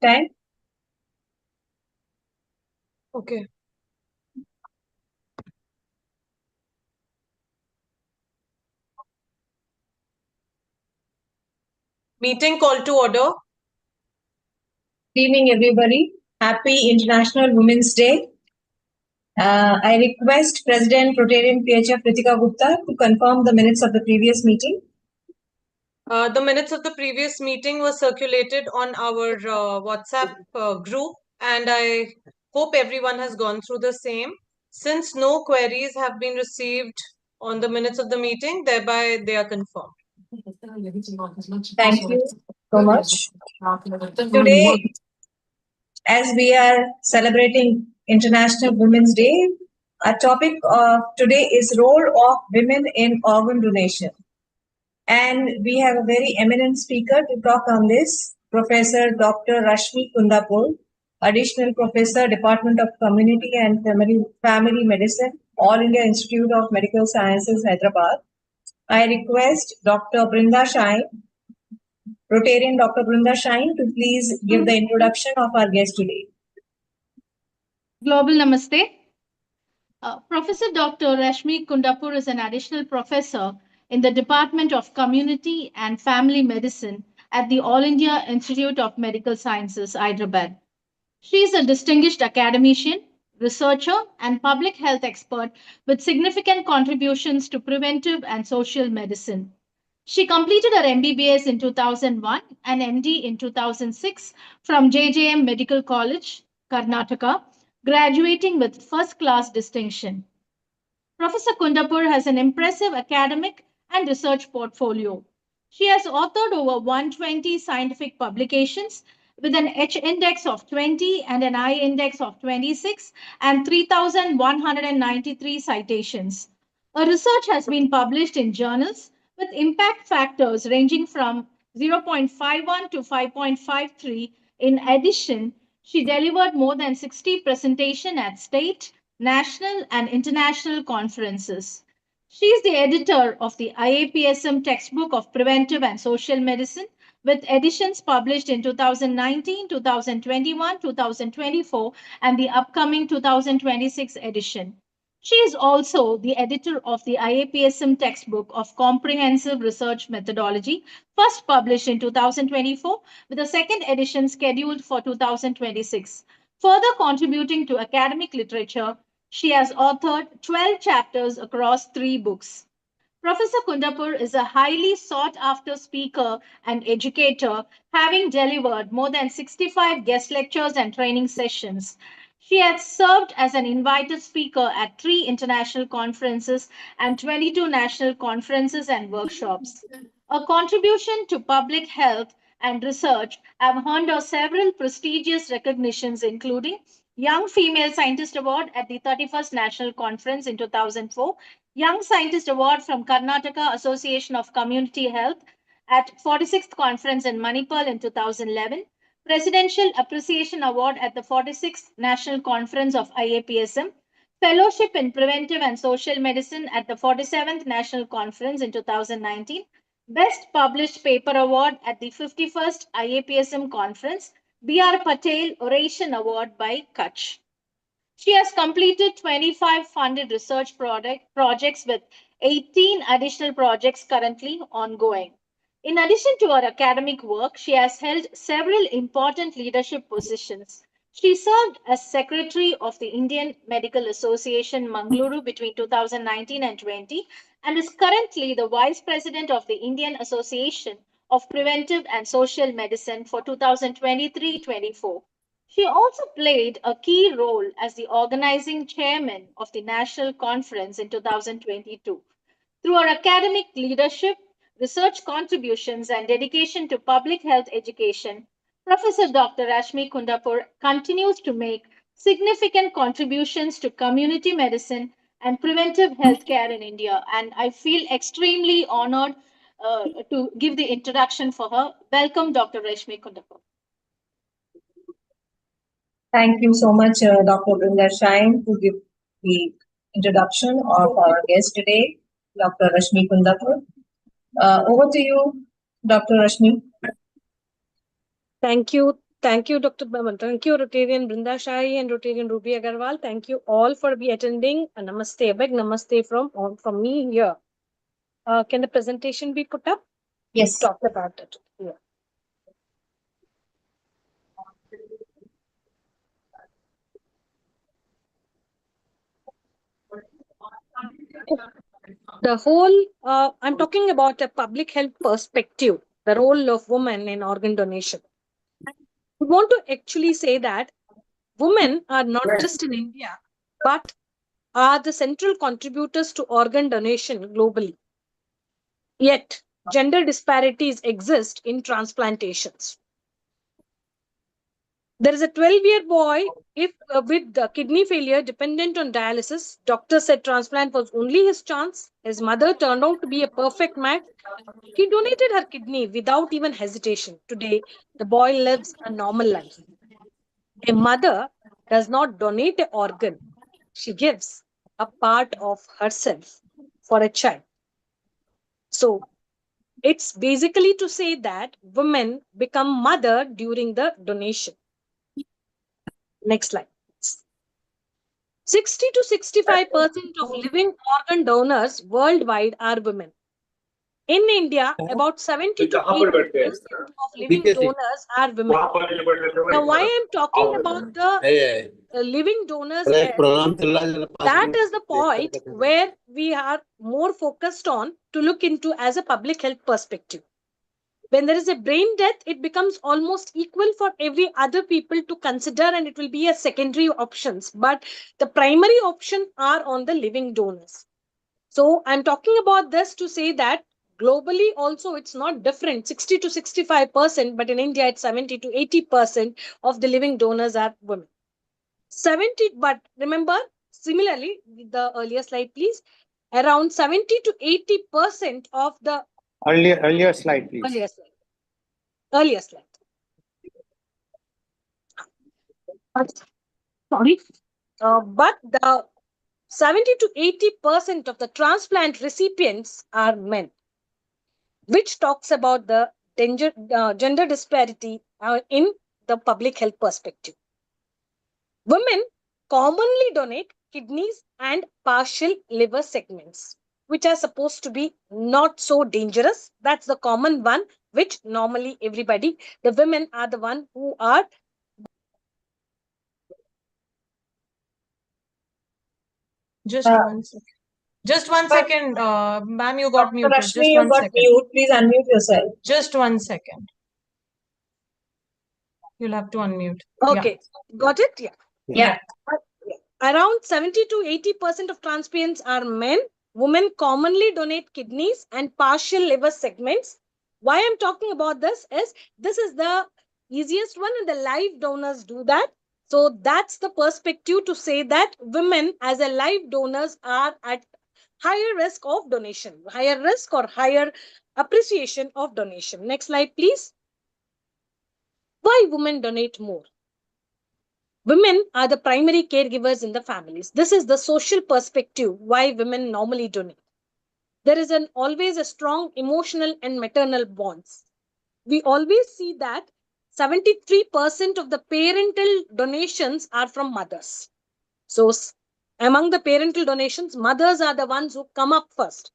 time. Okay. Meeting call to order. Good evening, everybody. Happy International Women's Day. I request President Rotarian PHF Ritika Gupta to confirm the minutes of the previous meeting. The minutes of the previous meeting were circulated on our WhatsApp group, and I hope everyone has gone through the same. Since no queries have been received on the minutes of the meeting, thereby they are confirmed. Thank you so much. Today, as we are celebrating International Women's Day, our topic of today is role of women in organ donation. And we have a very eminent speaker to talk on this, Professor Dr. Rashmi Kundapur, Additional Professor, Department of Community and Family Medicine, All India Institute of Medical Sciences, Hyderabad. I request Dr. Brinda Shine, Rotarian Dr. Brinda Shine, to please give the introduction of our guest today. Global Namaste. Professor Dr. Rashmi Kundapur is an additional professor in the Department of Community and Family Medicine at the All India Institute of Medical Sciences, Hyderabad. She is a distinguished academician, researcher, and public health expert with significant contributions to preventive and social medicine. She completed her MBBS in 2001 and MD in 2006 from JJM Medical College, Karnataka, graduating with first-class distinction. Professor Kundapur has an impressive academic and research portfolio. She has authored over 120 scientific publications with an H index of 20 and an I index of 26 and 3,193 citations. Her research has been published in journals with impact factors ranging from 0.51 to 5.53. In addition, she delivered more than 60 presentations at state, national, and international conferences. She is the editor of the IAPSM textbook of preventive and social medicine with editions published in 2019, 2021, 2024, and the upcoming 2026 edition. She is also the editor of the IAPSM textbook of comprehensive research methodology, first published in 2024, with a second edition scheduled for 2026. Further contributing to academic literature, she has authored 12 chapters across 3 books. Professor Kundapur is a highly sought after speaker and educator, having delivered more than 65 guest lectures and training sessions. She has served as an invited speaker at 3 international conferences and 22 national conferences and workshops. Her contribution to public health and research have earned her several prestigious recognitions, including Young Female Scientist Award at the 31st National Conference in 2004, Young Scientist Award from Karnataka Association of Community Health at 46th Conference in Manipal in 2011, Presidential Appreciation Award at the 46th National Conference of IAPSM, Fellowship in Preventive and Social Medicine at the 47th National Conference in 2019, Best Published Paper Award at the 51st IAPSM Conference, B.R. Patel Oration Award by Kutch. She has completed 25 funded research projects with 18 additional projects currently ongoing. In addition to her academic work, she has held several important leadership positions. She served as Secretary of the Indian Medical Association, Mangaluru, between 2019 and 20, and is currently the Vice President of the Indian Association of Preventive and Social Medicine for 2023-24. She also played a key role as the organizing chairman of the National Conference in 2022. Through her academic leadership, research contributions, and dedication to public health education, Professor Dr. Rashmi Kundapur continues to make significant contributions to community medicine and preventive healthcare in India. And I feel extremely honored to give the introduction for her. Welcome, Dr. Rashmi Kundapur. Thank you so much, Dr. Brinda Shine, to give the introduction of our guest today, Dr. Rashmi Kundapur. Over to you, Dr. Rashmi. Thank you. Thank you, Dr. Baman. Thank you, Rotarian Brinda Shahi and Rotarian Ruby Agarwal. Thank you all for attending. A namaste, a big namaste from me here. Can the presentation be put up? Yes. Talk about it. Yeah. The whole, I'm talking about a public health perspective, the role of women in organ donation. We want to actually say that women are not just in India, but are the central contributors to organ donation globally. Yet, gender disparities exist in transplantations. There is a 12-year boy with kidney failure dependent on dialysis. Doctor said transplant was only his chance. His mother turned out to be a perfect match. He donated her kidney without even hesitation. Today, the boy lives a normal life. A mother does not donate an organ. She gives a part of herself for a child. So, it's basically to say that women become mother during the donation. Next slide. 60 to 65% of living organ donors worldwide are women. In India, about 70 to 80% of living donors are women. Now, why I'm talking about the living donors is, that is the point where we are more focused on to look into as a public health perspective. When there is a brain death, it becomes almost equal for every other people to consider, and it will be a secondary options. But the primary option are on the living donors. So I'm talking about this to say that globally also it's not different, 60 to 65%, but in India it's 70 to 80% of the living donors are women. 70, but remember, similarly, the earlier slide, please, around 70 to 80% of the Earlier slide, please. Earlier slide. Sorry. But the 70 to 80% of the transplant recipients are men, which talks about the gender disparity in the public health perspective. Women commonly donate kidneys and partial liver segments, which are supposed to be not so dangerous. That's the common one, which normally everybody, the women are the one who are. Just one second. Just one second, ma'am, you got muted. Rashmi, Just you one got second. mute. Please unmute yourself. Just 1 second. You'll have to unmute. Okay, got it? Yeah. Yeah. Around 70 to 80% of transplants are men. Women commonly donate kidneys and partial liver segments. Why I'm talking about this is the easiest one, and the live donors do that. So that's the perspective to say that women as a live donors are at higher risk of donation, higher risk or higher appreciation of donation. Next slide, please. Why women donate more? Women are the primary caregivers in the families. This is the social perspective why women normally donate. There is always a strong emotional and maternal bonds. We always see that 73% of the parental donations are from mothers. So among the parental donations, mothers are the ones who come up first.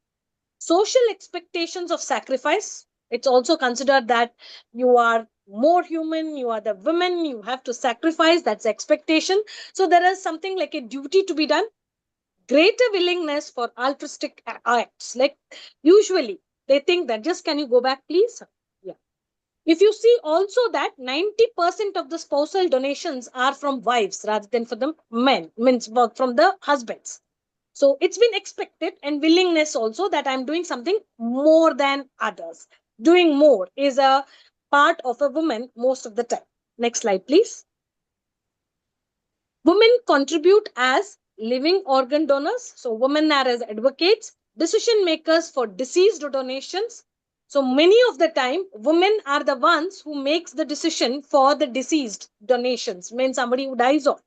Social expectations of sacrifice. It's also considered that you are more human, you are the women, you have to sacrifice, that's expectation. So there is something like a duty to be done. Greater willingness for altruistic acts. Like usually they think that just, can you go back please? Yeah. If you see also that 90% of the spousal donations are from wives rather than from the men, means from the husbands. So it's been expected, and willingness also that I'm doing something more than others. Doing more is a part of a woman most of the time. Next slide, please. Women contribute as living organ donors. So women are as advocates, decision makers for deceased donations. So many of the time, women are the ones who makes the decision for the deceased donations, means somebody who dies off.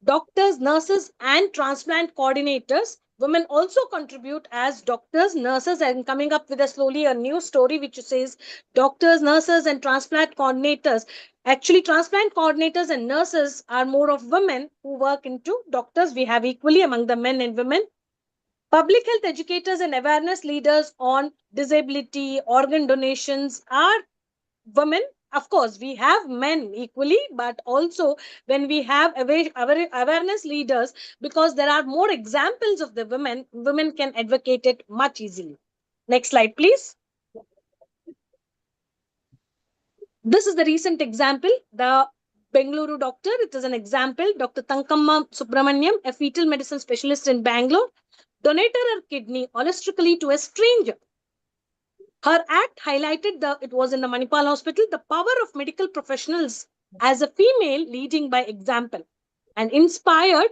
Doctors, nurses, and transplant coordinators. Women also contribute as doctors, nurses, and coming up with slowly a new story which says doctors, nurses, and transplant coordinators Actually, transplant coordinators and nurses are more of women who work into doctors. We have equally among the men and women. Public health educators and awareness leaders on disability, organ donations are women. Of course, we have men equally, but also when we have awareness leaders, because there are more examples of the women can advocate it much easily. Next slide, please. This is the recent example, the Bengaluru doctor. It is an example. Dr. Tankamma Subramaniam, a fetal medicine specialist in Bangalore, donated her kidney holistically to a stranger. Her act highlighted it was in the Manipal hospital, the power of medical professionals as a female leading by example, and inspired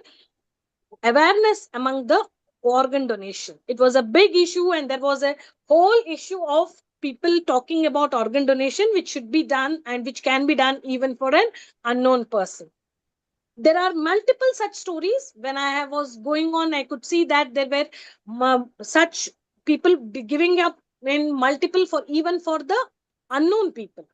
awareness among the organ donation. It was a big issue, and there was a whole issue of people talking about organ donation, which should be done and which can be done even for an unknown person. There are multiple such stories. When I was going on, I could see that there were such people giving up in multiple for even for the unknown people.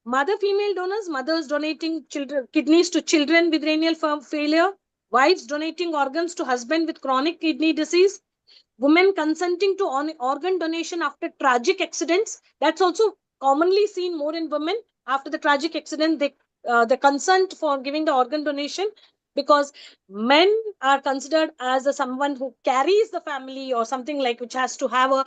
Mother female donors, mothers donating kidneys to children with renal failure, wives donating organs to husband with chronic kidney disease, women consenting to organ donation after tragic accidents. That's also commonly seen more in women. After the tragic accident, they consent for giving the organ donation, because men are considered as someone who carries the family or something like, which has to have a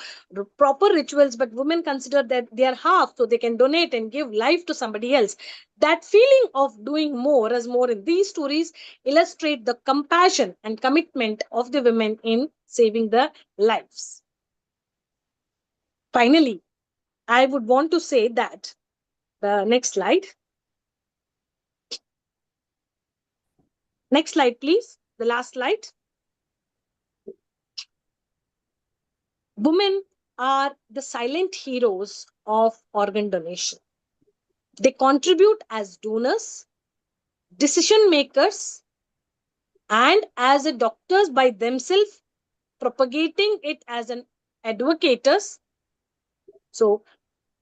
proper rituals, but women consider that they are half, so they can donate and give life to somebody else. That feeling of doing more as more in these stories illustrate the compassion and commitment of the women in saving the lives. Finally, I would want to say that the next slide. Next slide, please. The last slide. Women are the silent heroes of organ donation. They contribute as donors, decision makers, and as a doctors by themselves, propagating it as an advocators. So,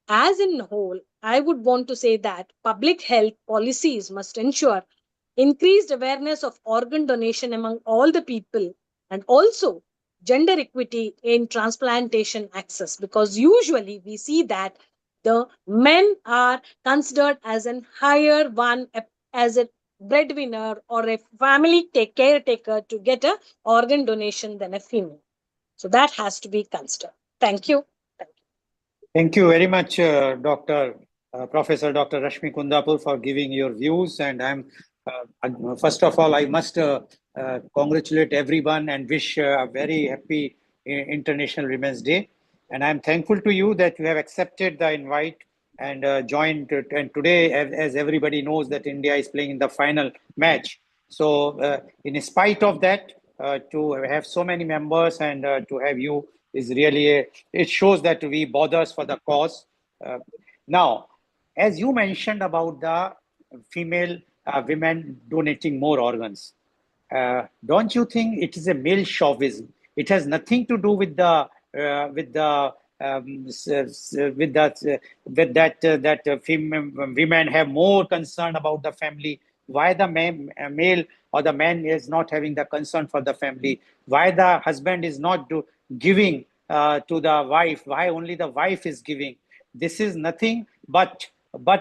as in whole, I would want to say that public health policies must ensure increased awareness of organ donation among all the people, and also gender equity in transplantation access, because usually we see that the men are considered as an higher one, as a breadwinner or a family caretaker to get a organ donation than a female. So that has to be considered. Thank you. Thank you very much, Professor Dr. Rashmi Kundapur, for giving your views. And first of all, I must congratulate everyone and wish a very happy International Women's Day. And I'm thankful to you that you have accepted the invite and joined. And today, as everybody knows, that India is playing in the final match. So in spite of that, to have so many members and to have you is really, it shows that we bother for the cause. Now, as you mentioned about the female women donating more organs, don't you think it is a male chauvinism? It has nothing to do with the women have more concern about the family. Why the male or the man is not having the concern for the family? Why the husband is not giving to the wife? Why only the wife is giving? This is nothing but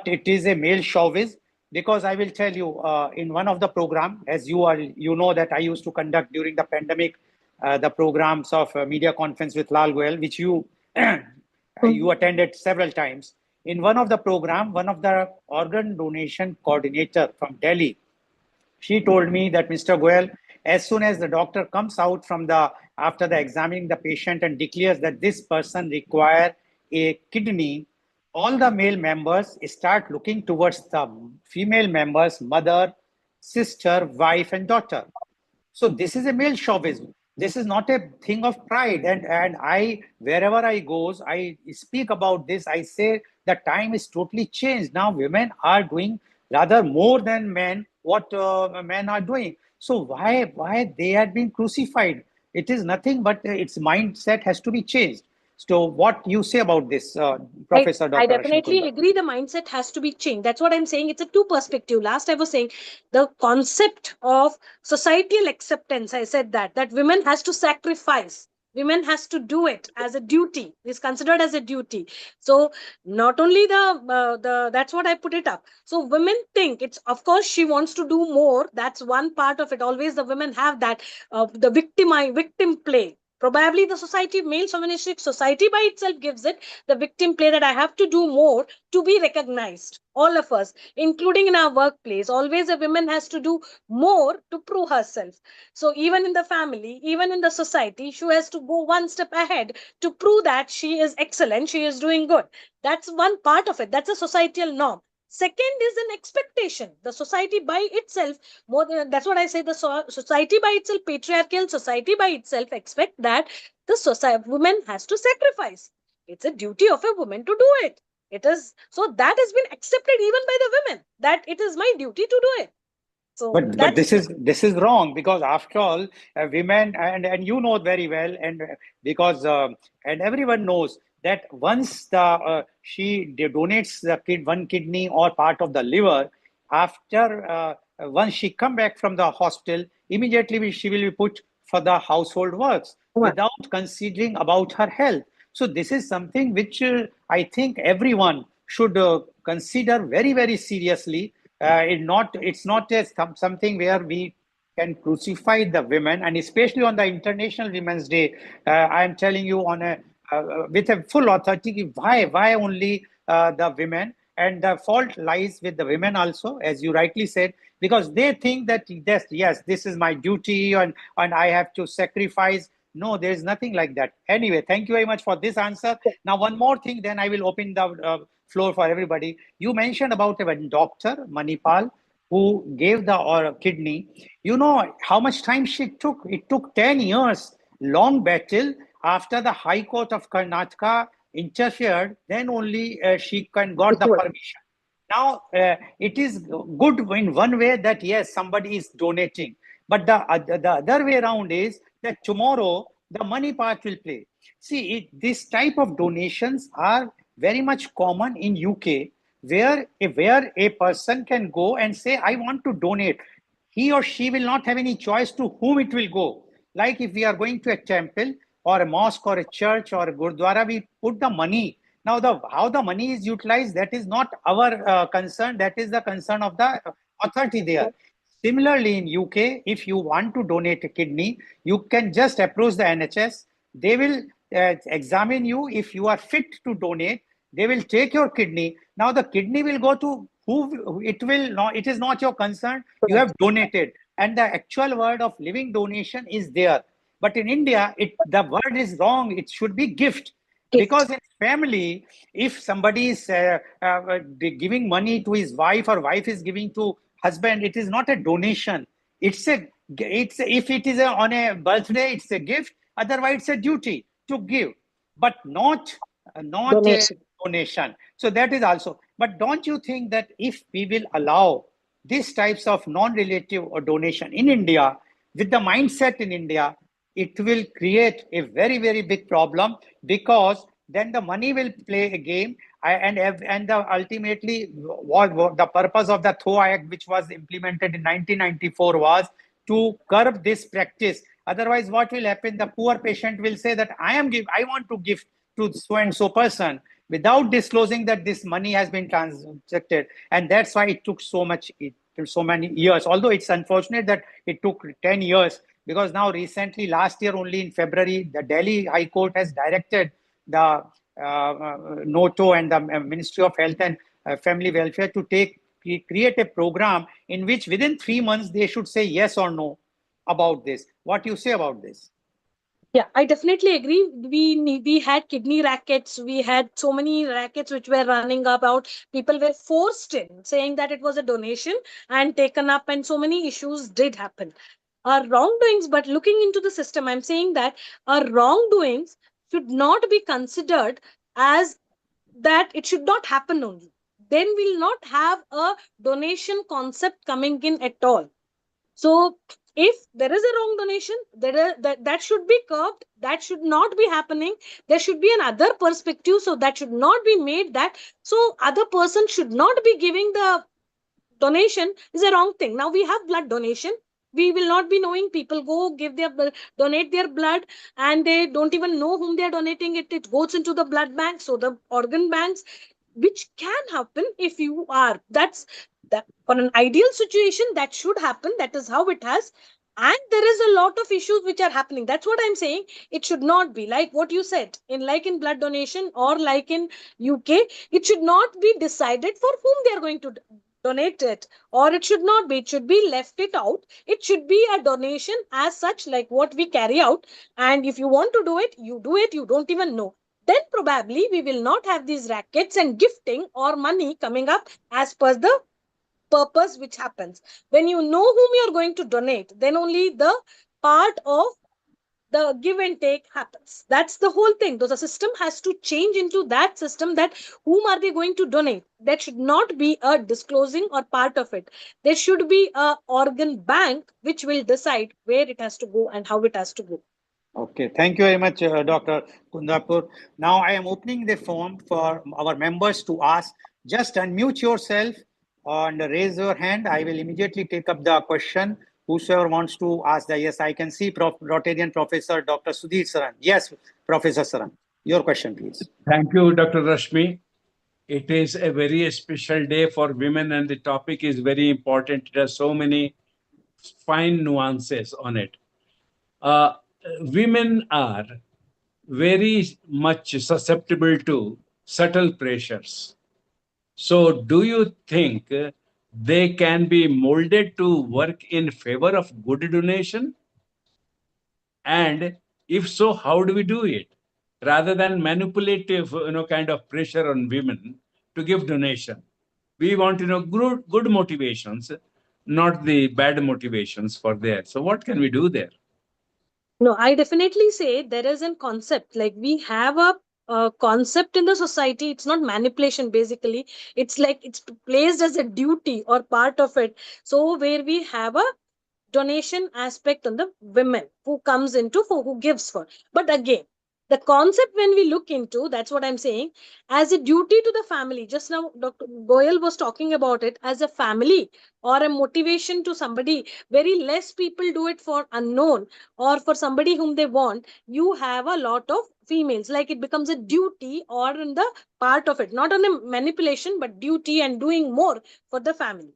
it is a male chauvinism. Because I will tell you, in one of the program, as you know that I used to conduct during the pandemic, the programs of media conference with Lal Goyal, which you you attended several times. In one of the program, one of the organ donation coordinator from Delhi, she told me that, Mr. Goyal, as soon as the doctor comes out from after the examining the patient and declares that this person require a kidney, all the male members start looking towards the female members, mother, sister, wife, and daughter. So this is a male chauvinism. This is not a thing of pride. And I, wherever I goes, I speak about this. I say the time is totally changed. Now women are doing rather more than men what men are doing. So why they are being crucified? It is nothing but its mindset has to be changed. So what you say about this, Professor I Dr. Rashmi definitely Kunda? agree. The mindset has to be changed. That's what I'm saying. It's a two perspective. Last I was saying the concept of societal acceptance. I said that women has to sacrifice. Women has to do it as a duty. Is considered as a duty. So not only the that's what I put it up. So women think it's, of course she wants to do more. That's one part of it. Always the women have that the victim play. Probably the society, male chauvinistic society by itself gives it the victim play, that I have to do more to be recognized. All of us, including in our workplace, always a woman has to do more to prove herself. So even in the family, even in the society, she has to go one step ahead to prove that she is excellent, she is doing good. That's one part of it. That's a societal norm. Second is an expectation. The society by itself, more than that's what I say, the society by itself, patriarchal society by itself, expect that the society woman has to sacrifice. It's a duty of a woman to do it. It is, so that has been accepted even by the women, that it is my duty to do it. So But this is wrong, because after all, women, and you know very well, and because and everyone knows that once she donates the one kidney or part of the liver, after once she come back from the hospital, immediately she will be put for the household works without considering about her health. So this is something which I think everyone should consider very, very seriously. It's not just something where we can crucify the women, and especially on the International Women's Day. I am telling you on a with a full authority, why only the women, and the fault lies with the women also, as you rightly said, because they think that yes, this is my duty, and I have to sacrifice. No, there is nothing like that. Anyway, thank you very much for this answer. Now, one more thing, then I will open the floor for everybody. You mentioned about a doctor, Manipal, who gave the kidney. You know how much time she took? It took 10 years, long battle. After the High Court of Karnataka interfered, then only she got the permission. Now, it is good in one way that yes, somebody is donating, but the other way around is that tomorrow the money part will play. See, this type of donations are very much common in UK, where a person can go and say, I want to donate. He or she will not have any choice to whom it will go. Like if we are going to a temple or a mosque or a church or a gurdwara, we put the money. Now, how the money is utilized, that is not our concern. That is the concern of the authority there. Similarly, in UK, if you want to donate a kidney, you can just approach the NHS. They will examine you. If you are fit to donate, they will take your kidney. Now, the kidney will go to who it will not. It is not your concern. You have donated, and the actual word of living donation is there. But in India, the word is wrong. It should be gift. Because in family, if somebody is giving money to his wife, or wife is giving to husband, it is not a donation. It's if it is on a birthday, it's a gift. Otherwise, it's a duty to give, but not donation. a donation. So that is also. But don't you think that if we will allow these types of non-relative or donation in India, with the mindset in India, it will create a very, very big problem, because then the money will play a game. Ultimately, what the purpose of the THO Act, which was implemented in 1994, was to curb this practice. Otherwise, what will happen? The poor patient will say that I want to give to so and so person, without disclosing that this money has been transacted, and that's why it took so many years. Although it's unfortunate that it took 10 years, because now recently, last year only in February, the Delhi High Court has directed the NOTO and the Ministry of Health and Family Welfare to create a program in which within 3 months they should say yes or no about this. What do you say about this? Yeah, I definitely agree. We had kidney rackets. We had so many rackets which were running about. People were forced in, saying that it was a donation and taken up, and so many issues did happen. Our wrongdoings, but looking into the system, I'm saying that our wrongdoings should not be considered as that. It should not happen only. Then we'll not have a donation concept coming in at all. So If there is a wrong donation, that should be curbed. That should not be happening. There should be another perspective. So that should not be made that. So other person should not be giving the donation is a wrong thing. Now we have blood donation. We will not be knowing, people go give their donate their blood and they don't even know whom they are donating it. It goes into the blood bank. So the organ banks, which can happen if you are, that's that for an ideal situation that should happen. That is how it has. And there is a lot of issues which are happening. That's what I'm saying. It should not be like what you said in blood donation or like in UK. It should not be decided for whom they are going to donate it, or it should not be. It should be left it out. It should be a donation as such, like what we carry out. And if you want to do it, you do it. You don't even know. Then probably we will not have these rackets and gifting or money coming up as per the purpose which happens. When you know whom you are going to donate, then only the part of the give and take happens. That's the whole thing. So the system has to change into that system, that whom are they going to donate. That should not be a disclosing or part of it. There should be a organ bank which will decide where it has to go and how it has to go. Okay, thank you very much, Dr. Kundapur. Now I am opening the form for our members to ask. Just unmute yourself and raise your hand. I will immediately take up the question. Whosoever wants to ask the, yes, I can see Rotarian Professor Dr. Sudhir Saran. Yes, Professor Saran, your question, please. Thank you, Dr. Rashmi. It is a very special day for women and the topic is very important. There are so many fine nuances on it. Women are very much susceptible to subtle pressures. So do you think they can be molded to work in favor of good donation? And if so, how do we do it? Rather than manipulative, kind of pressure on women to give donation. We want, good motivations, not the bad motivations for there. So what can we do there? No, I definitely say there is a concept. Like we have a concept in the society. It's not manipulation, basically. It's like it's placed as a duty or part of it. So where we have a donation aspect on the women who comes into, for who gives for. But again, the concept when we look into, that's what I'm saying, as a duty to the family. Just now Dr. Goyal was talking about it as a family or a motivation to somebody. Very less people do it for unknown or for somebody whom they want. You have a lot of females, like it becomes a duty or in the part of it, not on a manipulation, but duty and doing more for the family.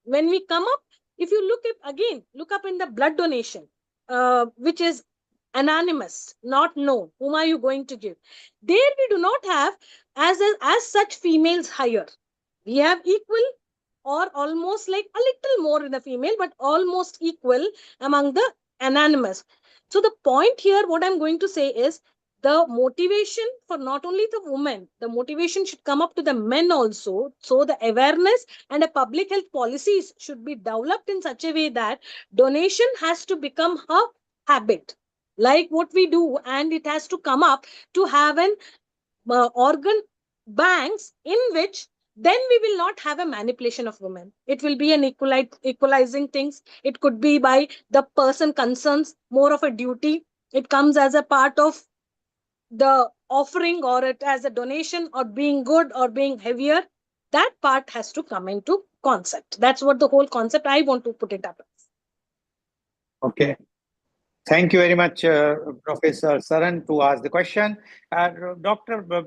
When we come up, if you look up in the blood donation, which is anonymous, not known, whom are you going to give? There we do not have as such females higher. We have equal or almost like a little more in the female, but almost equal among the anonymous. So the point here, what I'm going to say is, the motivation for not only the women, the motivation should come up to the men also. So the awareness and the public health policies should be developed in such a way that donation has to become a habit, like what we do, and it has to come up to have an organ banks in which then we will not have a manipulation of women. It will be an equalizing things. It could be by the person concerns, more of a duty. It comes as a part of the offering or it as a donation or being good or being heavier. That part has to come into concept. That's what the whole concept I want to put it up as. Okay. Thank you very much, Professor Saran, to ask the question.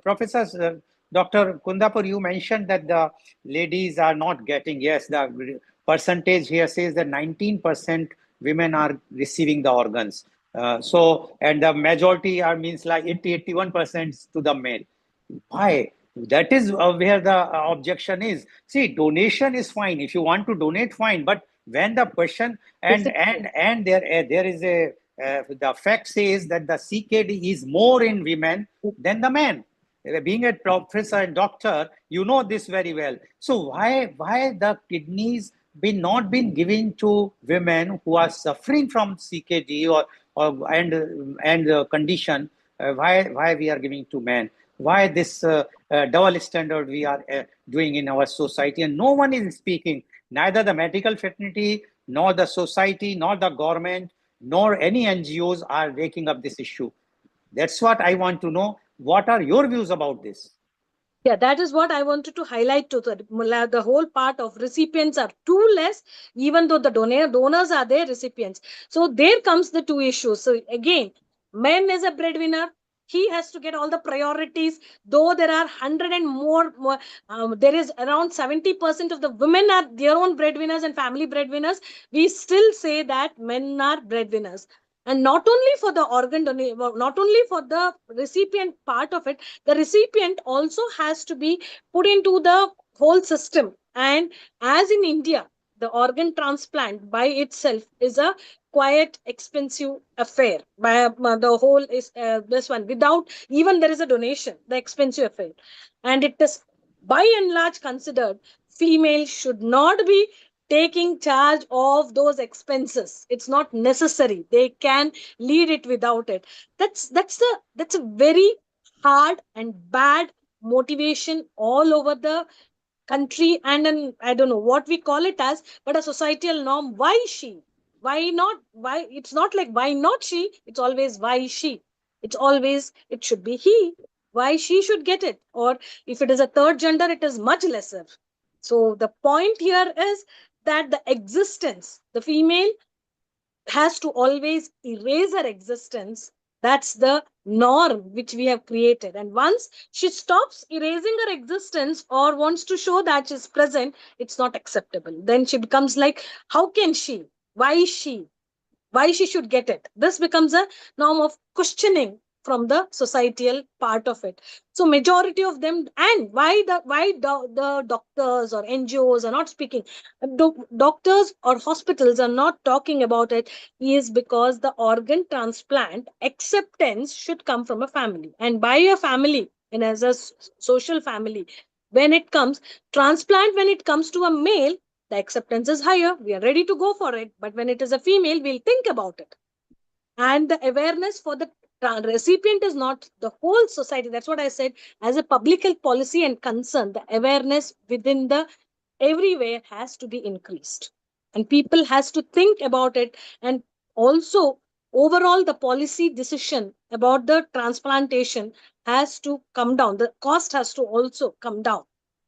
Professor Dr. Kundapur, you mentioned that the ladies are not getting, yes, the percentage here says that 19% women are receiving the organs. And the majority are means like 81% to the male. Why? That is where the objection is. See, donation is fine. If you want to donate, fine. But when the question and there is a the fact says that the CKD is more in women than the men. Being a professor and doctor, you know this very well. So why the kidneys not been given to women who are suffering from CKD and condition? Why we are giving to men? Why this double standard we are doing in our society? And no one is speaking. Neither the medical fraternity nor the society, nor the government, nor any NGOs are taking up this issue. That's what I want to know. What are your views about this? Yeah, that is what I wanted to highlight to the whole part of recipients are too less, even though the donors are there, recipients. So there comes the two issues. So again, men is a breadwinner. He has to get all the priorities. Though there are 100 and more, there is around 70% of the women are their own breadwinners and family breadwinners. We still say that men are breadwinners. And not only for the organ donation, not only for the recipient part of it, the recipient also has to be put into the whole system. And as in India, the organ transplant by itself is a quite expensive affair. By the whole is this one without even there is a donation, the expensive affair, and it is by and large considered female should not be taking charge of those expenses. It's not necessary. They can lead it without it. That's a very hard and bad motivation all over the country, and an I don't know what we call it as, but a societal norm. Why she? Why not? Why? It's not like why not she? It's always why she. It's always it should be he. Why she should get it? Or if it is a third gender, it is much lesser. So the point here is that the existence, the female has to always erase her existence. That's the norm which we have created. And once she stops erasing her existence or wants to show that she's present, it's not acceptable. Then she becomes like, how can she? Why is she? Why she should get it? This becomes a norm of questioning from the societal part of it. So majority of them, and the doctors or NGOs are not speaking, doctors or hospitals are not talking about it, is because the organ transplant acceptance should come from a family, and by a family and as a social family. When it comes transplant, when it comes to a male, the acceptance is higher, we are ready to go for it. But when it is a female, we'll think about it. And the awareness for the recipient is not the whole society. That's what I said. As a public health policy and concern, the awareness within the everywhere has to be increased, and people has to think about it. And also overall the policy decision about the transplantation has to come down. The cost has to also come down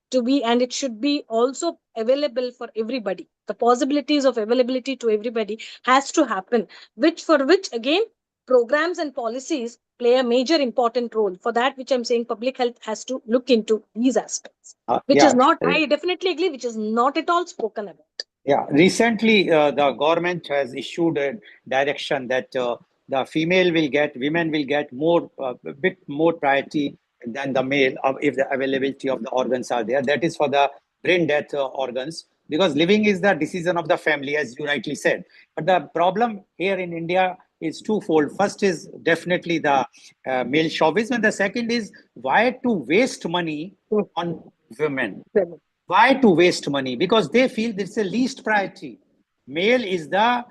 to be, and it should be also available for everybody. The possibilities of availability to everybody has to happen, which again programs and policies play a major important role. For that, which I'm saying, public health has to look into these aspects, which Yeah. is not, I definitely agree, which is not at all spoken about. Yeah, recently the government has issued a direction that the women will get a bit more priority than the male if the availability of the organs are there. That is for the brain death organs, because living is the decision of the family, as you rightly said. But the problem here in India is twofold. First is definitely the male chauvinism, and the second is why to waste money on women. Why to waste money? Because they feel this is the least priority. Male is the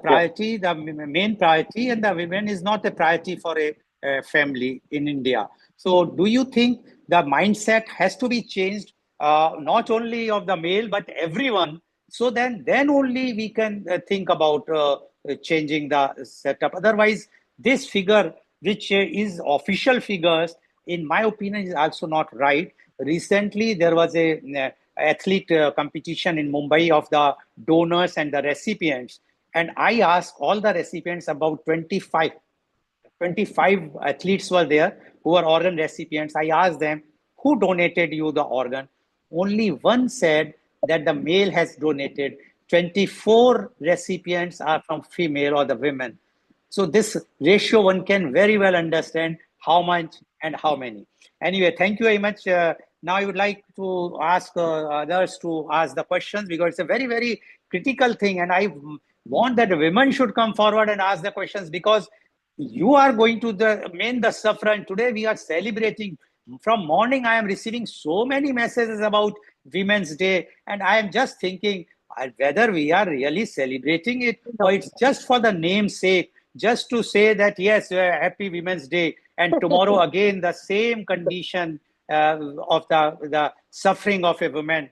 priority, the main priority, and the women is not a priority for a family in India. So do you think the mindset has to be changed, not only of the male, but everyone? So then only we can think about changing the setup. Otherwise, this figure, which is official figures, in my opinion, is also not right. Recently, there was a athlete competition in Mumbai of the donors and the recipients. And I asked all the recipients, about 25 athletes were there who were organ recipients. I asked them, who donated you the organ? Only one said that the male has donated. 24 recipients are from female or the women. So this ratio, one can very well understand how much and how many. Anyway, thank you very much. Now I would like to ask others to ask the questions, because it's a very, very critical thing. And I want that women should come forward and ask the questions, because you are going to the the suffer. And today we are celebrating. From morning, I am receiving so many messages about Women's Day. And I am just thinking whether we are really celebrating it, or it's just for the name's sake, just to say that, yes, happy Women's Day. And tomorrow again, the same condition of the suffering of a woman,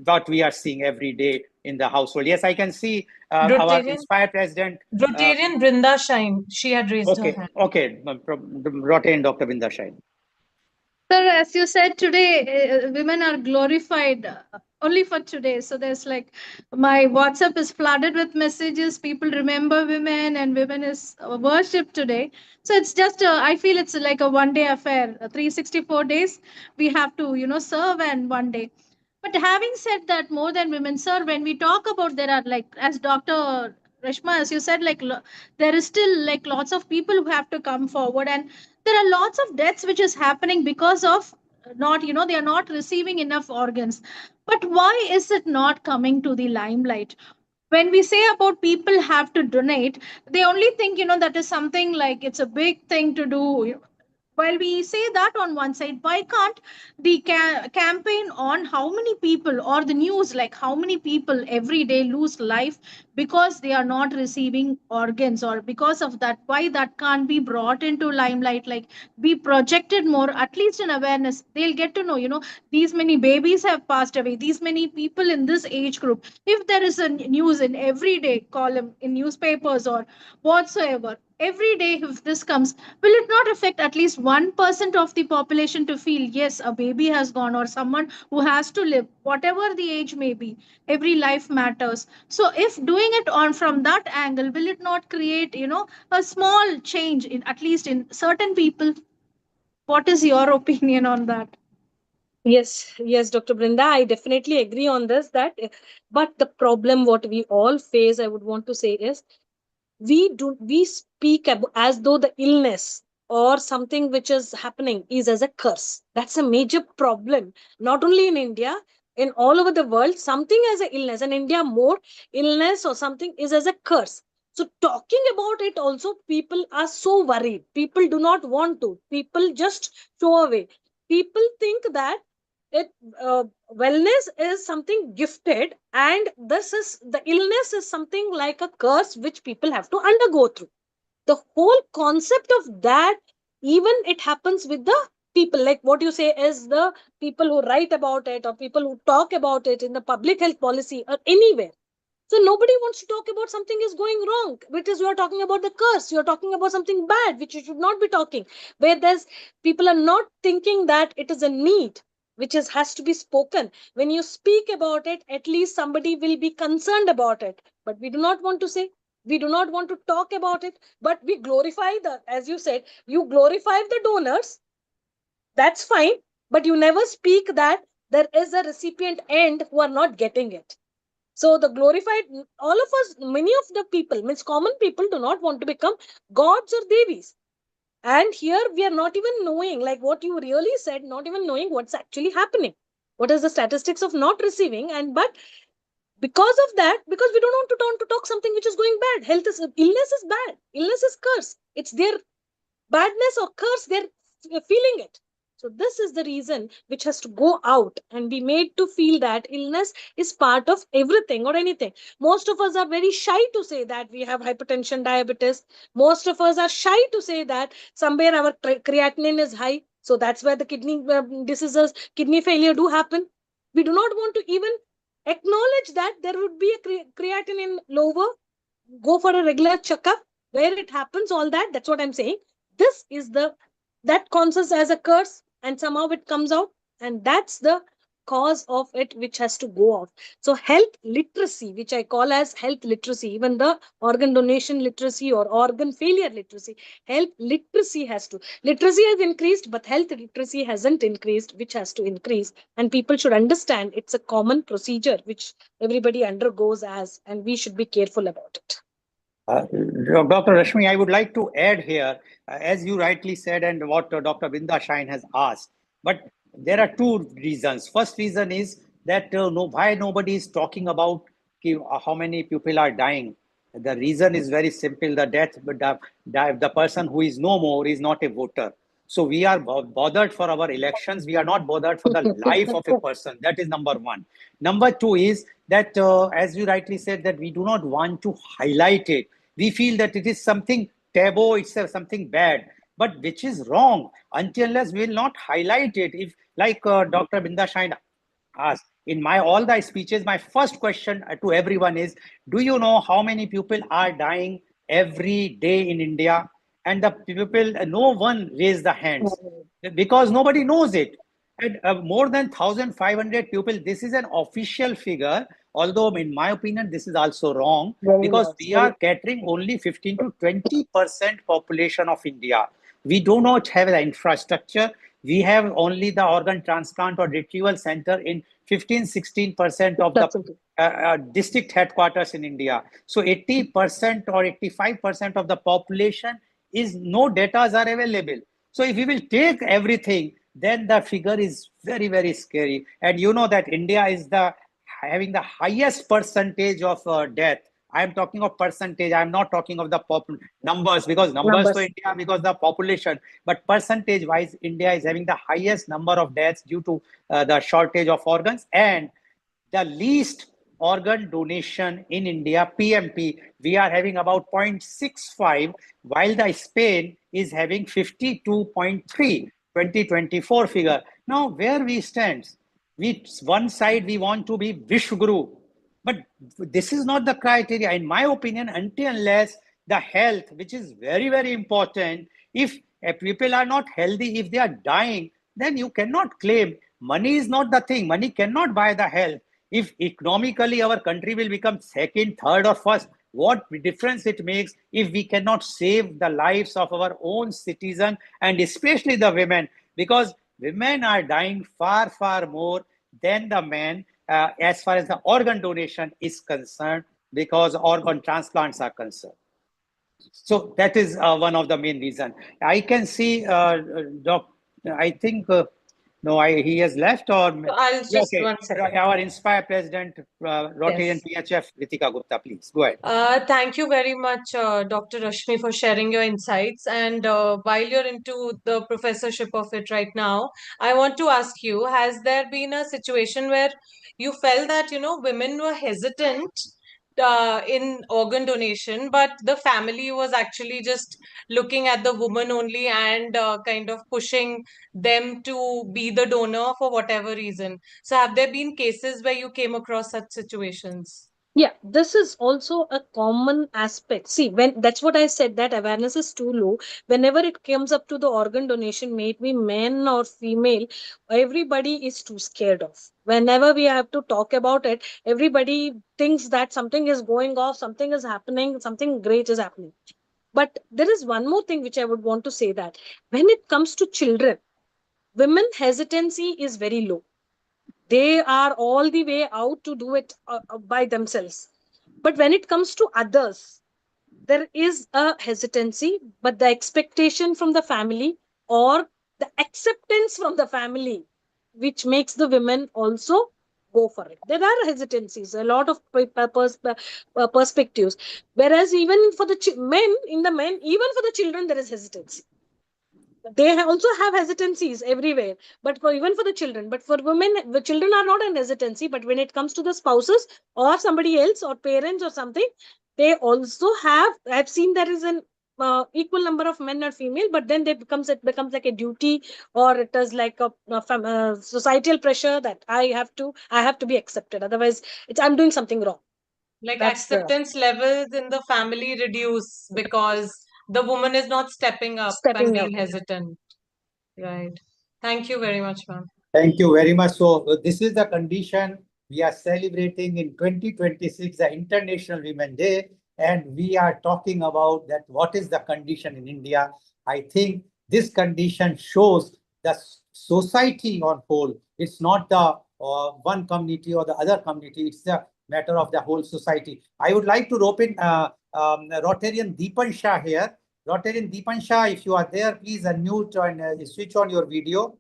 what we are seeing every day in the household. Yes, I can see our Rotarian, inspired president. Rotarian Brinda Shine. She had raised her Okay, hand. okay, Rotarian Dr. Binda Shine. Sir, as you said today, women are glorified only for today. So there's like my WhatsApp is flooded with messages. People remember women, and women is worshipped today. So it's just I feel it's like a one-day affair. 364 days we have to serve, and one day. But having said that, more than women, sir, when we talk about there are like as Dr. Reshma, as you said, like there is still like lots of people who have to come forward, and there are lots of deaths which is happening because of not they are not receiving enough organs. But why is it not coming to the limelight? When we say about people have to donate, they only think that is something like it's a big thing to do. While we say that on one side, why can't the campaign on how many people, or the news like how many people every day lose life because they are not receiving organs, or because of that, why that can't be brought into limelight, like be projected more, at least in awareness. They'll get to know, these many babies have passed away, these many people in this age group. If there is a news in everyday column in newspapers or whatsoever, every day if this comes, will it not affect at least 1% of the population to feel, yes, a baby has gone, or someone who has to live, whatever the age may be, every life matters. So if doing it on from that angle, will it not create, a small change in at least in certain people? What is your opinion on that? Yes, Dr. Brinda, I definitely agree on this. But the problem what we all face, I would want to say, is we speak as though the illness or something which is happening is as a curse. That's a major problem, not only in India, in all over the world. Something as an illness, in India more, illness or something is as a curse. So talking about it also, people are so worried. People do not want to. People just show away. People think that it wellness is something gifted, and this is the illness is something like a curse which people have to undergo through. The whole concept of that, even it happens with the people, like what you say is the people who write about it or people who talk about it in the public health policy or anywhere. So nobody wants to talk about something is going wrong, because you are talking about the curse, you are talking about something bad which you should not be talking, where there's people are not thinking that it is a need which has to be spoken. When you speak about it, at least somebody will be concerned about it. But we do not want to say, we do not want to talk about it, but we glorify as you said, you glorify the donors. That's fine, but you never speak that there is a recipient end who are not getting it. So the glorified, all of us, many of the people, means common people, do not want to become gods or devis. And here we are not even knowing, like what you really said, not even knowing what's actually happening. What is the statistics of not receiving? And but because of that, because we don't want to talk something which is going bad. Illness is bad. Illness is curse. It's their badness or curse. They're feeling it. So this is the reason which has to go out and be made to feel that illness is part of everything or anything. Most of us are very shy to say that we have hypertension, diabetes. Most of us are shy to say that somewhere our creatinine is high. So that's where the kidney diseases, kidney failure do happen. We do not want to even acknowledge that there would be a creatinine lower. Go for a regular checkup where it happens, all that. That's what I'm saying. This is that concept as a curse, and somehow it comes out, and that's the cause of it which has to go off. So health literacy, which I call as health literacy, even the organ donation literacy or organ failure literacy, health literacy literacy has increased, but health literacy hasn't increased, which has to increase. And people should understand it's a common procedure which everybody undergoes and we should be careful about it. Dr. Rashmi, I would like to add here, as you rightly said, and what Dr. Binda Shine has asked. But there are two reasons. First reason is that why nobody is talking about how many people are dying. The reason is very simple. The person who is no more is not a voter. So we are bothered for our elections. We are not bothered for the life of a person. That is number one. Number two is that, as you rightly said, that we do not want to highlight it. We feel that it is something taboo, it's something bad, but which is wrong until unless we will not highlight it. If, like Dr. Binda Shine asked, in my all the speeches, my first question to everyone is, do you know how many people are dying every day in India? And the people, no one raised the hands because nobody knows it. And more than 1,500 people, this is an official figure, although in my opinion, this is also wrong because we are catering only 15 to 20% population of India. We do not have the infrastructure. We have only the organ transplant or retrieval center in 15-16% of the district headquarters in India. So 80% or 85% of the population is no data are available. So if we will take everything, then the figure is very, very scary. And you know that India is having the highest percentage of death. I am talking of percentage. I am not talking of the numbers, because numbers to India because the population, but percentage wise, India is having the highest number of deaths due to the shortage of organs, and the least organ donation in India, PMP, we are having about 0.65, while the Spain is having 52.3, 2024 figure. Now, where we stand, one side we want to be Vishwaguru, but this is not the criteria, in my opinion, until unless the health, which is very, very important. If people are not healthy, if they are dying, then you cannot claim. Money is not the thing. Money cannot buy the health. If economically our country will become second, third, or first, what difference it makes if we cannot save the lives of our own citizens, and especially the women, because women are dying far, far more than the men as far as the organ donation is concerned, because organ transplants are concerned. So that is one of the main reasons. I can see, I think, no, he has left, or I'll just one second. Our Inspire President, Rotarian PHF, Ritika Gupta, please go ahead. Thank you very much, Dr. Rashmi, for sharing your insights. And while you're into the professorship of it right now, I want to ask you, has there been a situation where you felt that, women were hesitant in organ donation, but the family was actually just looking at the woman only and kind of pushing them to be the donor for whatever reason? So have there been cases where you came across such situations? Yeah, this is also a common aspect. See, when that's what I said, that awareness is too low. Whenever it comes up to the organ donation, may it be men or female, everybody is too scared of. Whenever we have to talk about it, everybody thinks that something is going off, something is happening, something great is happening. But there is one more thing which I would want to say, that when it comes to children, women hesitancy is very low. They are all the way out to do it by themselves. But when it comes to others, there is a hesitancy, but the expectation from the family or the acceptance from the family, which makes the women also go for it. There are hesitancies, a lot of perspectives. Whereas even for the men, even for the children, there is hesitancy. They also have hesitancies everywhere, but even for the children. But for women, the children are not in hesitancy. But when it comes to the spouses or somebody else or parents or something, they also have. I've seen there is an equal number of men or female, but then it becomes like a duty, or it is like a societal pressure that I have to be accepted. Otherwise, I'm doing something wrong. Like acceptance levels in the family reduce because the woman is not stepping up and being hesitant. Right. Thank you very much, ma'am. Thank you very much. So this is the condition we are celebrating in 2026, the International Women's Day, and we are talking about that what is the condition in India. I think this condition shows the society on whole. It's not the one community or the other community. It's the matter of the whole society. I would like to rope in Rotarian Deepan Shah here. Rotarian Deepan Shah, if you are there, please unmute and switch on your video.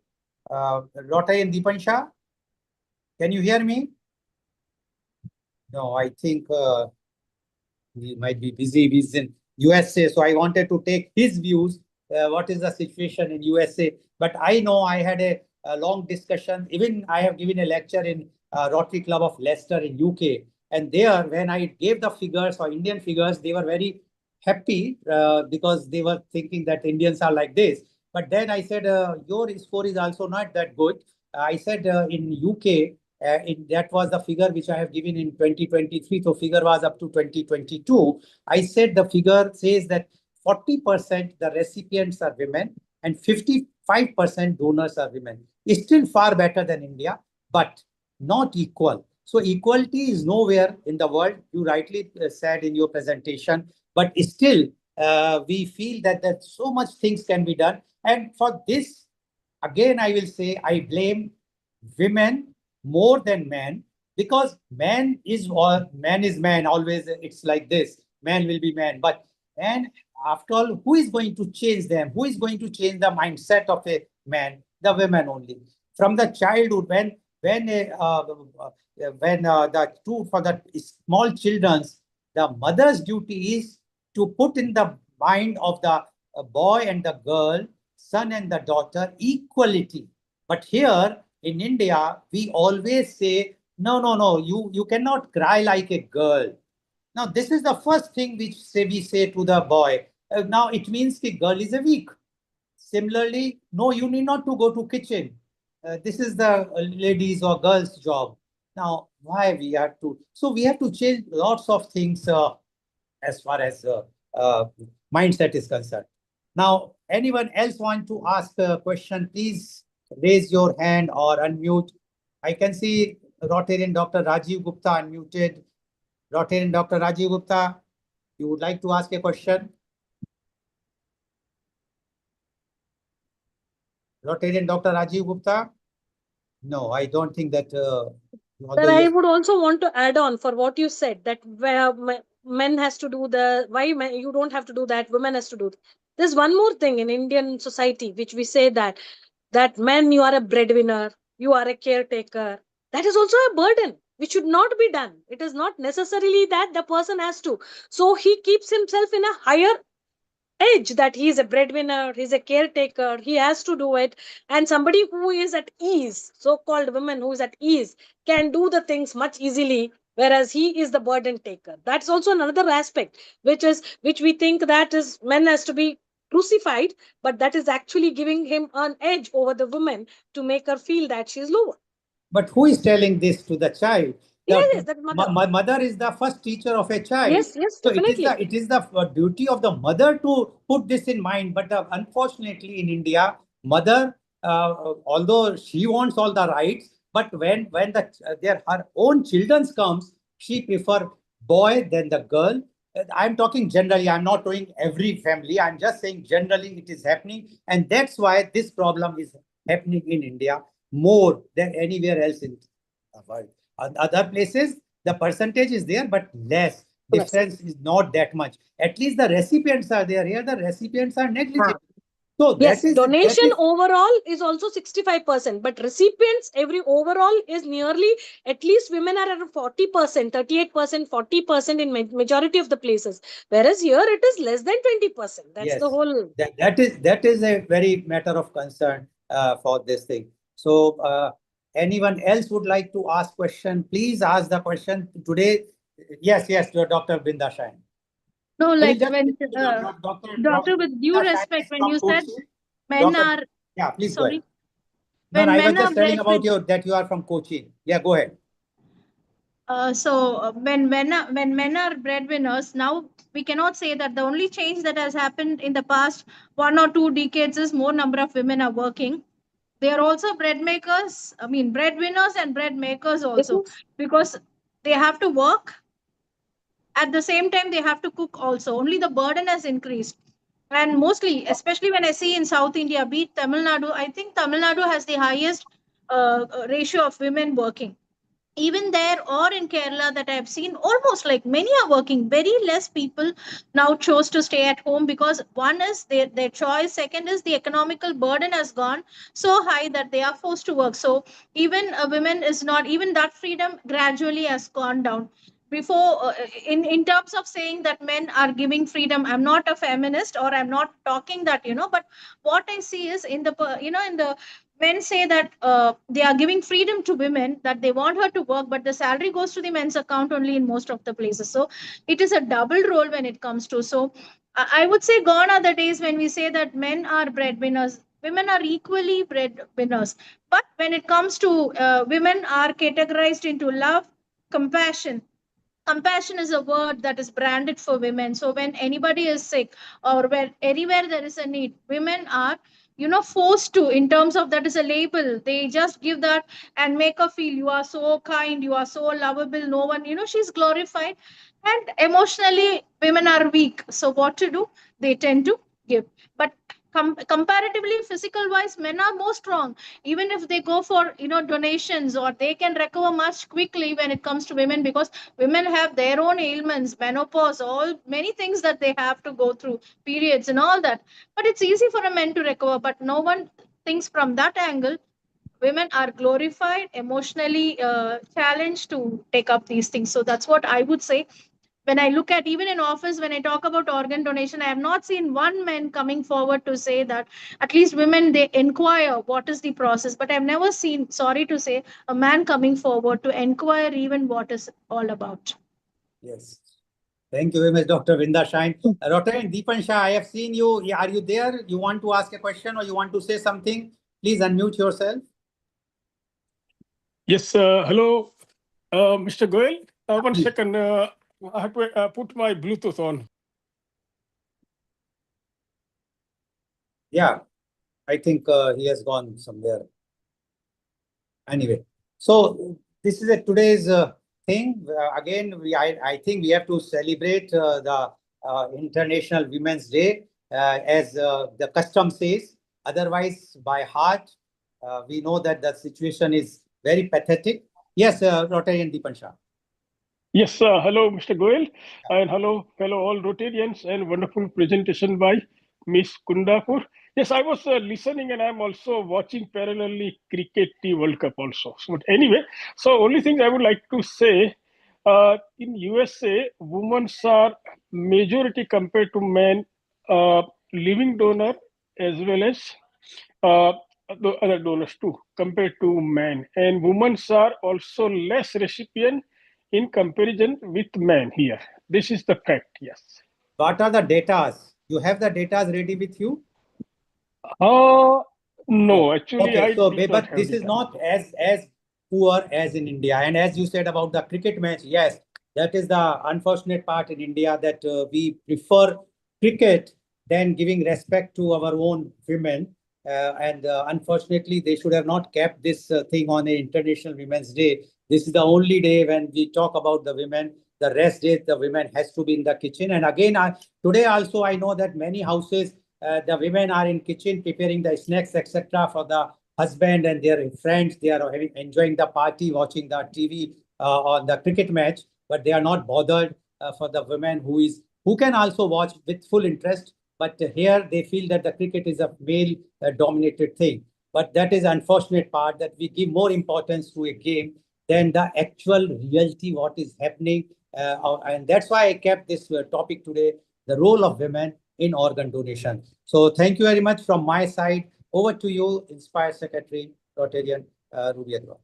Rotarian Deepan Shah, can you hear me? No, I think he might be busy. He's in USA, so I wanted to take his views. What is the situation in USA? But I know I had a long discussion. Even I have given a lecture in Rotary Club of Leicester in UK. And there, when I gave the figures or Indian figures, they were very happy because they were thinking that Indians are like this. But then I said, your score is also not that good. I said in UK, that was the figure which I have given in 2023. So figure was up to 2022. I said the figure says that 40% the recipients are women and 55% donors are women. It's still far better than India, but not equal. So equality is nowhere in the world. You rightly said in your presentation, but still we feel that so much things can be done. And for this, again, I will say I blame women more than men, because man is man always. It's like this, man will be man, but man, after all, who is going to change them? Who is going to change the mindset of a man? The women only. From the childhood, for the small children's, the mother's duty is to put in the mind of the boy and the girl, son and the daughter, equality. But here in India, we always say, no, you cannot cry like a girl. Now, this is the first thing which we say to the boy. Now, it means the girl is a weak. Similarly, no, you need not to go to kitchen. This is the ladies' or girls' job. Now, why we have to? So we have to change lots of things as far as mindset is concerned. Now, anyone else want to ask a question? Please raise your hand or unmute. I can see Rotarian Dr. Rajiv Gupta unmuted. Rotarian Dr. Rajiv Gupta, you would like to ask a question? Rotarian Dr. Rajiv Gupta? No, I don't think that. But I would also want to add on for what you said, that where men has to do you don't have to do that, women has to do. There's one more thing in Indian society which we say that men, you are a breadwinner, you are a caretaker. That is also a burden which should not be done. It is not necessarily that the person has to. So he keeps himself in a higher edge that he is a breadwinner, he's a caretaker, he has to do it. And somebody who is at ease, so-called women who is at ease, can do the things much easily, whereas he is the burden taker. That's also another aspect which we think that is men has to be crucified, but that is actually giving him an edge over the woman to make her feel that she is lower. But who is telling this to the child? Yes, that mother. Mother is the first teacher of a child. Yes, so definitely. it is the duty of the mother to put this in mind. But unfortunately, in India, mother, although she wants all the rights, but when her own children comes, she prefer boy than the girl. I'm talking generally. I'm not doing every family. I'm just saying generally it is happening, and that's why this problem is happening in India more than anywhere else in the world. Other places, the percentage is there, but less. Difference is not that much. At least the recipients are there. Here, the recipients are negligible. So yes, donation overall is also 65%, but recipients overall is nearly, at least women are at 40%, 38%, 40% in majority of the places. Whereas here it is less than 20%. That's the whole. That is a very matter of concern for this thing. So anyone else would like to ask question? Please ask the question today. Yes, Dr. Brinda Shine. No, like when doctor, with due respect, when you said men are. Yeah, please sorry. Go ahead. No, I was just telling about that you are from Kochi. Yeah, go ahead. So when men are breadwinners, now we cannot say that the only change that has happened in the past 1 or 2 decades is more number of women are working. They are also bread makers. I mean, breadwinners and bread makers also, because they have to work. At the same time, they have to cook also. Only the burden has increased. And mostly, especially when I see in South India, be it Tamil Nadu, I think Tamil Nadu has the highest ratio of women working. Even there or in Kerala that I've seen, almost like many are working. Very less people now chose to stay at home because one is their choice. Second is the economical burden has gone so high that they are forced to work. So even women is not, even that freedom gradually has gone down. Before, in terms of saying that men are giving freedom, I'm not a feminist or I'm not talking that, but what I see is in the men say that they are giving freedom to women, that they want her to work, but the salary goes to the men's account only in most of the places. So it is a double role when it comes to. So I would say gone are the days when we say that men are breadwinners. women are equally breadwinners. But when it comes to women are categorized into love, compassion. Compassion is a word that is branded for women. So when anybody is sick or when anywhere there is a need, women are forced to, in terms of that is a label, they just give that and make her feel you are so kind, you are so lovable, no one, she's glorified. And emotionally women are weak, so what to do, they tend to give. But comparatively physical wise, men are more strong. Even if they go for donations, or they can recover much quickly when it comes to women, because women have their own ailments, menopause, all many things that they have to go through, periods and all that. But it's easy for a man to recover, but no one thinks from that angle. Women are glorified, emotionally challenged to take up these things. So that's what I would say. When I look at, even in office, when I talk about organ donation, I have not seen one man coming forward to say that. At least women, they inquire what is the process, but I've never seen, sorry to say, a man coming forward to inquire even what is all about. Yes. Thank you very much, Dr. Vrinda Shine. Rotarian Deepan Shah, I have seen you. Are you there? You want to ask a question or you want to say something? Please unmute yourself. Yes, hello, Mr. Goel. 1 second, I have to put my Bluetooth on. Yeah, I think he has gone somewhere. Anyway, so this is today's thing. Again, I think we have to celebrate the International Women's Day as the custom says. Otherwise, by heart, we know that the situation is very pathetic. Yes, Rotarian Deepan Shah. Yes, hello, Mr. Goel, and hello, fellow all Rotarians, and wonderful presentation by Miss Kundapur. Yes, I was listening, and I'm also watching parallelly Cricket T World Cup also. So, but anyway, so only thing I would like to say, in USA, women are majority compared to men, living donor as well as uh, the other donors too, compared to men. And women are also less recipient in comparison with men here. This is the fact, yes. What are the data? You have the data ready with you? No, actually, okay, so but this is not as poor as in India. And as you said about the cricket match, yes, that is the unfortunate part in India, that we prefer cricket than giving respect to our own women. And unfortunately, they should have not kept this thing on a International Women's Day. This is the only day when we talk about the women. The rest days, the women has to be in the kitchen. And again, today also, I know that many houses, the women are in kitchen preparing the snacks, etc., for the husband and their friends. They are enjoying the party, watching the TV on the cricket match, but they are not bothered for the women who can also watch with full interest. But here they feel that the cricket is a male dominated thing. But that is unfortunate part, that we give more importance to a game than the actual reality, what is happening. And that's why I kept this topic today, the role of women in organ donation. So thank you very much from my side. Over to you, Inspire Secretary, Rotarian Ruby Agrawal.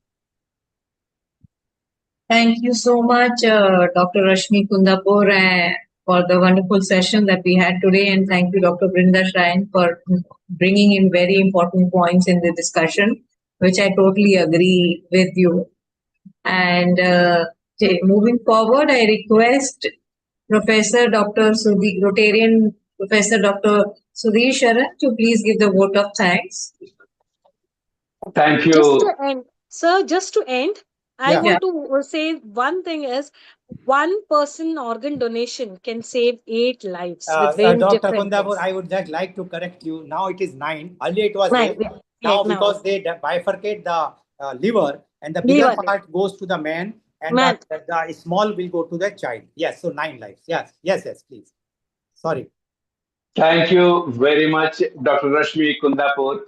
Thank you so much, Dr. Rashmi Kundapur, for the wonderful session that we had today. And thank you, Dr. Vrinda Shine, for bringing in very important points in the discussion, which I totally agree with you. And moving forward, I request Professor Dr. Rotarian Professor Dr. Sudhir Sharan to please give the vote of thanks. Thank you. Just to end, sir, just to end, I want to say one thing is, one person organ donation can save 8 lives with very Dr. different Kundapur, things. I would just like to correct you. Now it is 9. Earlier it was 9. 8. Now because they bifurcate the liver, and the bigger part goes to the man, and the small will go to the child. Yes, so 9 lives. Yes, please. Sorry. Thank you very much, Dr. Rashmi Kundapur,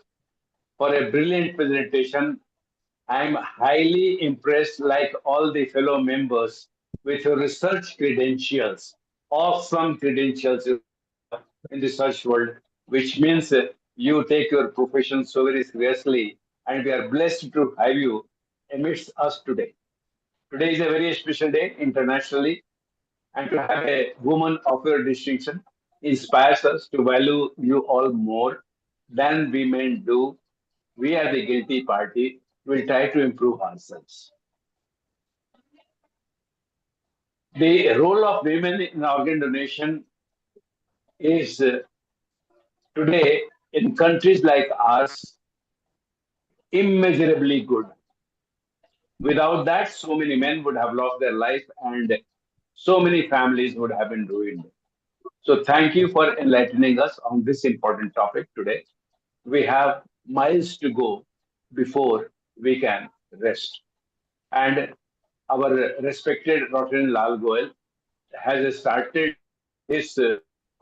for a brilliant presentation. I'm highly impressed, like all the fellow members, with your research credentials, awesome credentials you have in the research world, which means you take your profession so very seriously, and we are blessed to have you amidst us today. Today is a very special day internationally, and to have a woman of your distinction inspires us to value you all more. than women do, we are the guilty party. We'll try to improve ourselves. The role of women in organ donation is today in countries like ours immeasurably good. Without that, so many men would have lost their life and so many families would have been ruined. So thank you for enlightening us on this important topic today. We have miles to go before we can rest. And our respected Rotarian Lal Goyal has started his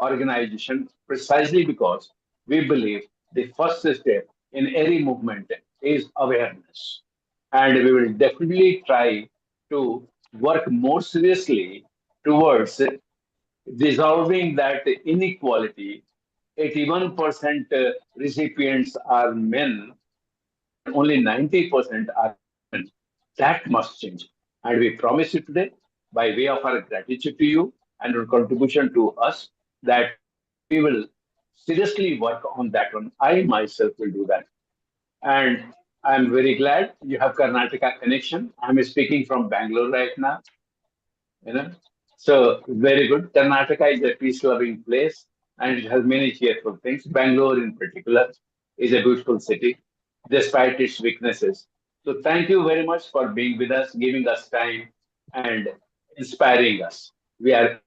organization precisely because we believe the first step in any movement is awareness. And we will definitely try to work more seriously towards dissolving that inequality. 81% recipients are men, only 90% are women. That must change. And we promise you today, by way of our gratitude to you and your contribution to us, that we will seriously work on that one. I myself will do that. And I'm very glad you have Karnataka connection. I'm speaking from Bangalore right now. You know, so very good. Karnataka is a peace-loving place, and it has many cheerful things. Bangalore, in particular, is a beautiful city, despite its weaknesses. So thank you very much for being with us, giving us time, and inspiring us. We are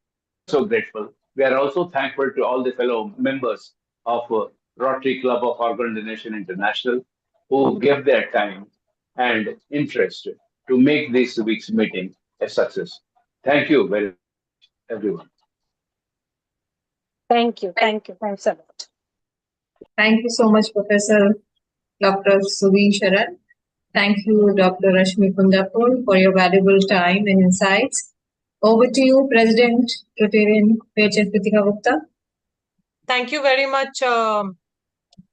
so grateful. We are also thankful to all the fellow members of Rotary Club of Organ Donation International who gave their time and interest to make this week's meeting a success. Thank you very much, everyone. Thank you. Thank you. Thanks a lot. Thank you so much, Professor Dr. Suveen Sharan. Thank you, Dr. Rashmi Kundapur, for your valuable time and insights. Over to you, President Rotarian PHS Pritika Gupta. Thank you very much,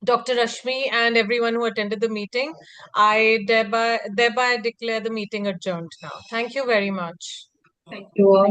Dr. Rashmi, and everyone who attended the meeting. I thereby declare the meeting adjourned now. Thank you very much. Thank you all.